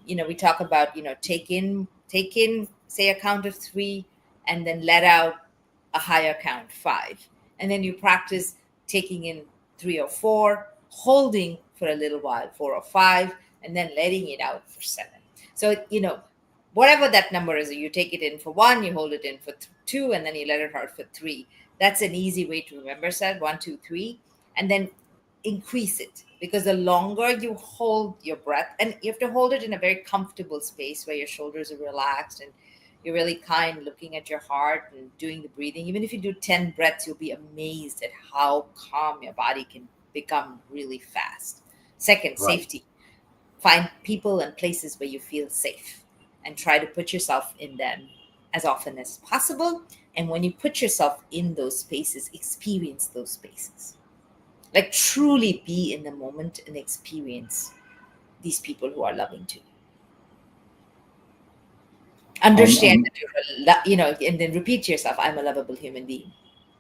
we talk about, take in, say a count of three, and then let out a higher count, five. And then you practice taking in three or four, holding for a little while, four or five, and then letting it out for seven. So, whatever that number is, you take it in for one, you hold it in for two, and then you let it out for three. That's an easy way to remember, set one, two, three. And then increase it, because the longer you hold your breath, and you have to hold it in a very comfortable space where your shoulders are relaxed and you're really kind, looking at your heart and doing the breathing. Even if you do 10 breaths, you'll be amazed at how calm your body can become really fast. Second, right. safety. Find people and places where you feel safe and try to put yourself in them as often as possible. And when you put yourself in those spaces, experience those spaces, like truly be in the moment and experience these people who are loving to you. Understand And that and then repeat to yourself, I'm a lovable human being.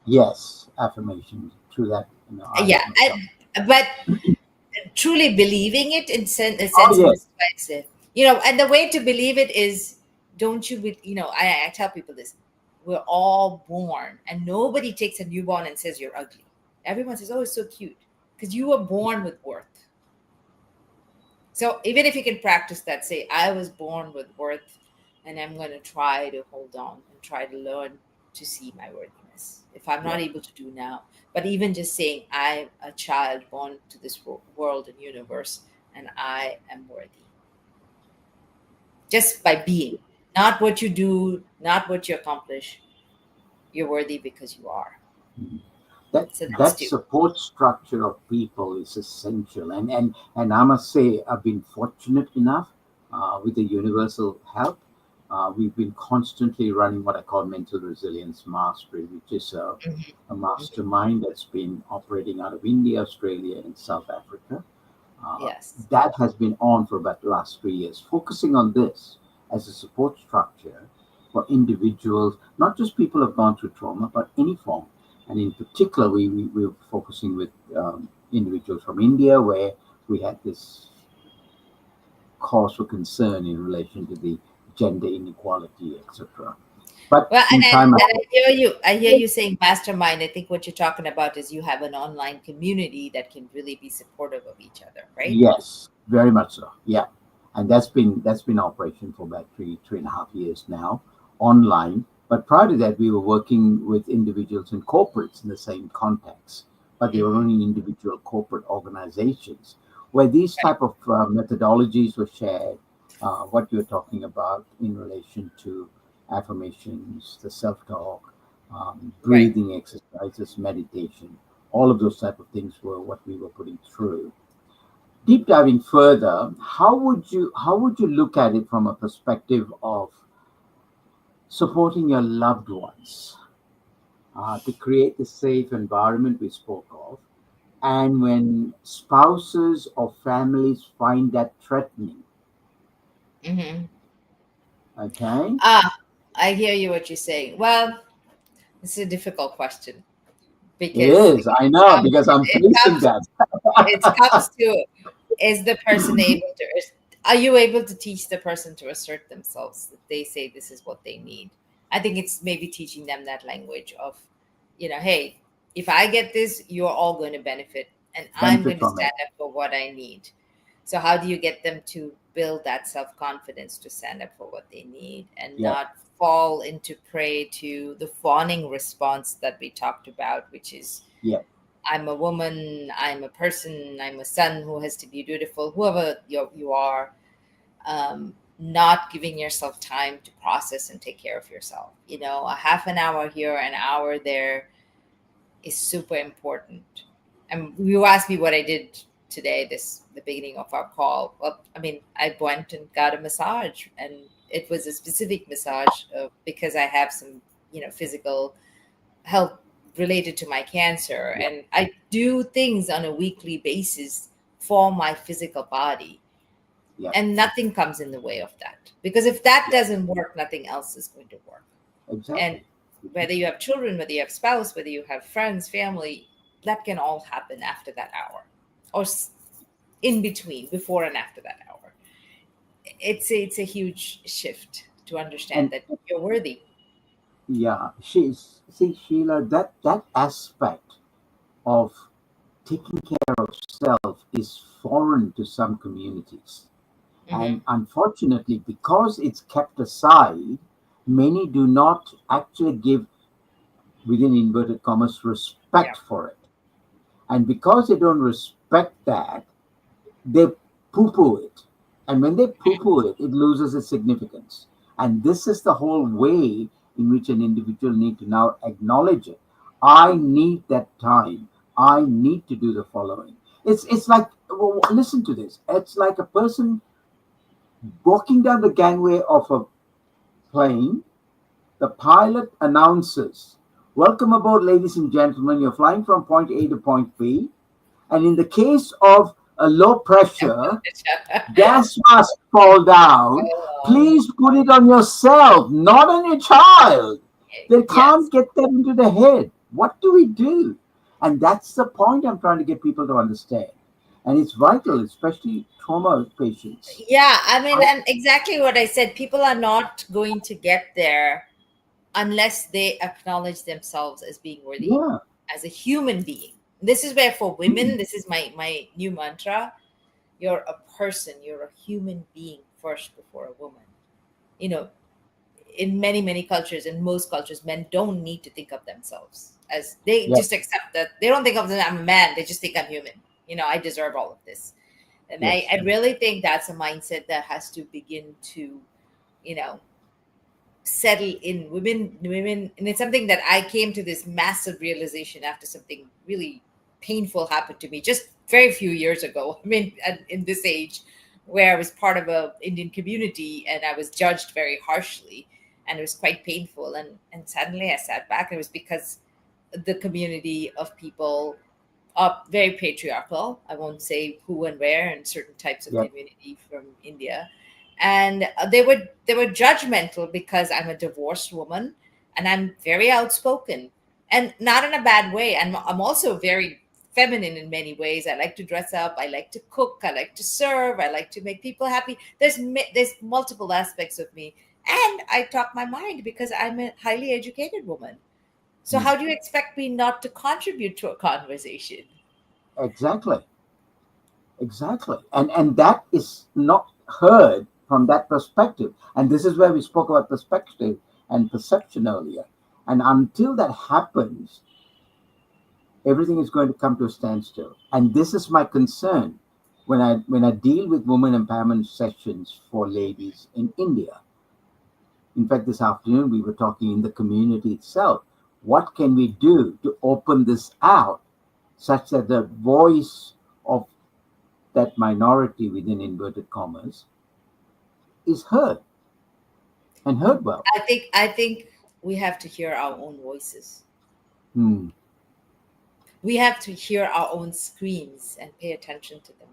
yes, affirmations. True that. I Yeah, have myself. but truly believing it in Oh sense of yes, perspective, and the way to believe it is, don't you I tell people this: we're all born, and nobody takes a newborn and says you're ugly. Everyone says, oh, it's so cute, because you were born with worth. So even if you can practice that, say, I was born with worth, and I'm going to try to hold on and try to learn to see my worthiness if I'm not Yeah. able to do now. But even just saying I'm a child born to this world and universe and I am worthy, just by being, not what you do, not what you accomplish. You're worthy because you are. Mhm. that So that's that two. support structure of people is essential, and I must say I've been fortunate enough with the universal help. We've been constantly running what I call mental resilience mastery, which is Mhm, a mhm. mastermind that's been operating out of India, Australia, and South Africa. uh, Yes. that has been on for about the last 3 years, focusing on this as a support structure for individuals, not just people who have gone through trauma, but any form. And in particular, we're focusing with individuals from India, where we had this cause for concern in relation to the gender inequality, etc. But Well, in and time, I hear you. I hear you saying mastermind. I think what you're talking about is you have an online community that can really be supportive of each other, right? yes, very much so. Yeah, and that's been operation for about 3.5 years now, online. But prior to that, we were working with individuals and corporates in the same context, but they were Hmm. only individual corporate organizations where these type of methodologies were shared. What you're talking about in relation to affirmations, the self-talk, Right. breathing exercises, meditation, all of those type of things were what we were putting through. Deep diving further, how would you look at it from a perspective of supporting your loved ones to create the safe environment we spoke of, and when spouses or families find that threatening? Hmm. Okay, Ah, I hear you what you're saying. Well, this is a difficult question it because is. I know um, because I'm it facing comes that. it comes to, is the person able to, are you able to teach the person to assert themselves if they say this is what they need? I think it's maybe teaching them that language of, hey, if I get this, you're all going to benefit and I'm Benefit going to from it. stand up for what I need. So how do you get them to build that self-confidence to stand up for what they need and Yeah, not fall into prey to the fawning response that we talked about, which is yeah, I'm a woman, I'm a person, I'm a son who has to be beautiful, whoever you are, not giving yourself time to process and take care of yourself. A half an hour here, an hour there is super important. And you asked me what I did today, the beginning of our call. Well, I mean, I went and got a massage, and it was a specific massage because I have some, physical health related to my cancer, yeah, and I do things on a weekly basis for my physical body, yeah, and nothing comes in the way of that, because if that yeah. doesn't work, nothing else is going to work. And Exactly. whether you have children, whether you have spouse, whether you have friends, family, that can all happen after that hour, or in between, before and after that hour. It's a huge shift to understand And that you're worthy. yeah, she's see Sheila, that aspect of taking care of self is foreign to some communities. Hmm. And unfortunately, because it's kept aside, many do not actually give, within inverted commas, Yeah. respect for it. And because they don't respect that, they poo poo it. And when they poo poo it, it loses its significance. And this is the whole way in which an individual need to now acknowledge it. I need that time. I need to do the following. It's like, well, listen to this. It's like a person walking down the gangway of a plane. The pilot announces, "Welcome aboard, ladies and gentlemen. You're flying from point A to point B. And in the case of a low pressure, gas mask fall down, Oh, please put it on yourself, not on your child. They yes. can't get that into the head. What do we do?" And that's the point I'm trying to get people to understand. And it's vital, especially trauma patients. Yeah, I mean, and exactly what I said, people are not going to get there unless they acknowledge themselves as being worthy, Yeah. as a human being. This is where, for women, this is my new mantra: you're a person, you're a human being first before a woman. You know, in many, many cultures, in most cultures, men don't need to think of themselves as, they Yeah. just accept that they don't think of them, I'm a man. They just think I'm human. I deserve all of this. And Yes. I really think that's a mindset that has to begin to, you know, settle in women. And it's something that I came to this massive realization after something really painful happened to me just very few years ago. I mean, in this age, where I was part of a Indian community and I was judged very harshly, and it was quite painful. And suddenly I sat back, and it was because the community of people are very patriarchal. I won't say who and where, and certain types of Yeah. community from India, and they were judgmental because I'm a divorced woman and I'm very outspoken, and not in a bad way. And I'm also very feminine in many ways. I like to dress up. I like to cook. I like to serve. I like to make people happy. There's multiple aspects of me, and I talk my mind because I'm a highly educated woman. So Mm. how do you expect me not to contribute to a conversation? Exactly. Exactly. And that is not heard from that perspective. And this is where we spoke about perspective and perception earlier. And until that happens, everything is going to come to a standstill. And this is my concern when I deal with women empowerment sessions for ladies in India. In fact, this afternoon we were talking in the community itself. What can we do to open this out such that the voice of that minority within inverted commas is heard and heard well? I think we have to hear our own voices. Hmm. We have to hear our own screams and pay attention to them.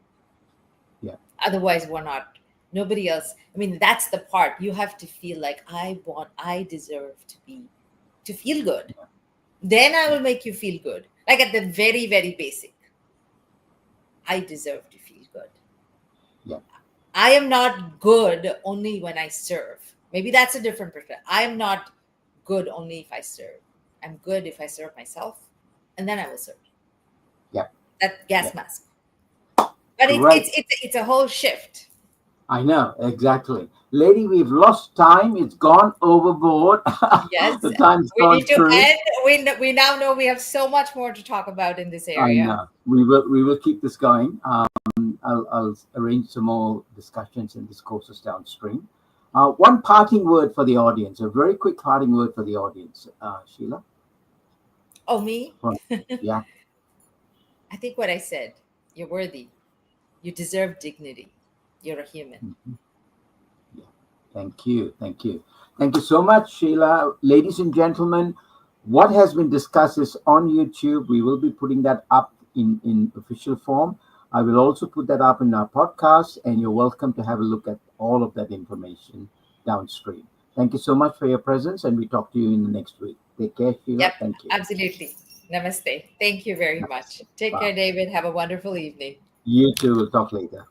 Yeah. Otherwise, we're not. Nobody else. I mean, that's the part. You have to feel like I deserve to feel good. Then I will make you feel good. Like at the very, very basic, I deserve to feel good. Yeah. I am not good only when I serve. Maybe that's a different perspective. I am not good only if I serve. I'm good if I serve myself, and then I will serve. Yeah. That Yeah. gas mask. But Right. it's a whole shift. I know exactly. Lady, we've lost time. It's gone overboard. Yes, The time's we gone need to through. end. We now know we have so much more to talk about in this I area. know. We will keep this going. I'll arrange some more discussions and discourses downstream. One parting word for the audience, a very quick parting word for the audience, Sheila. Oh, me? Right. Yeah. I think what I said. You're worthy. You deserve dignity. You're a human. Mhm. Yeah. Thank you. Thank you. Thank you so much, Sheila. Ladies and gentlemen, what has been discussed is on YouTube. We will be putting that up in official form. I will also put that up in our podcast, and you're welcome to have a look at all of that information downstream. Thank you so much for your presence, and we talk to you in the next week. Take care, Sheila. Yep, Thank you. absolutely. Namaste. Thank you very much. Namaste. Take Bye. care, David. Have a wonderful evening. You too. We'll talk later.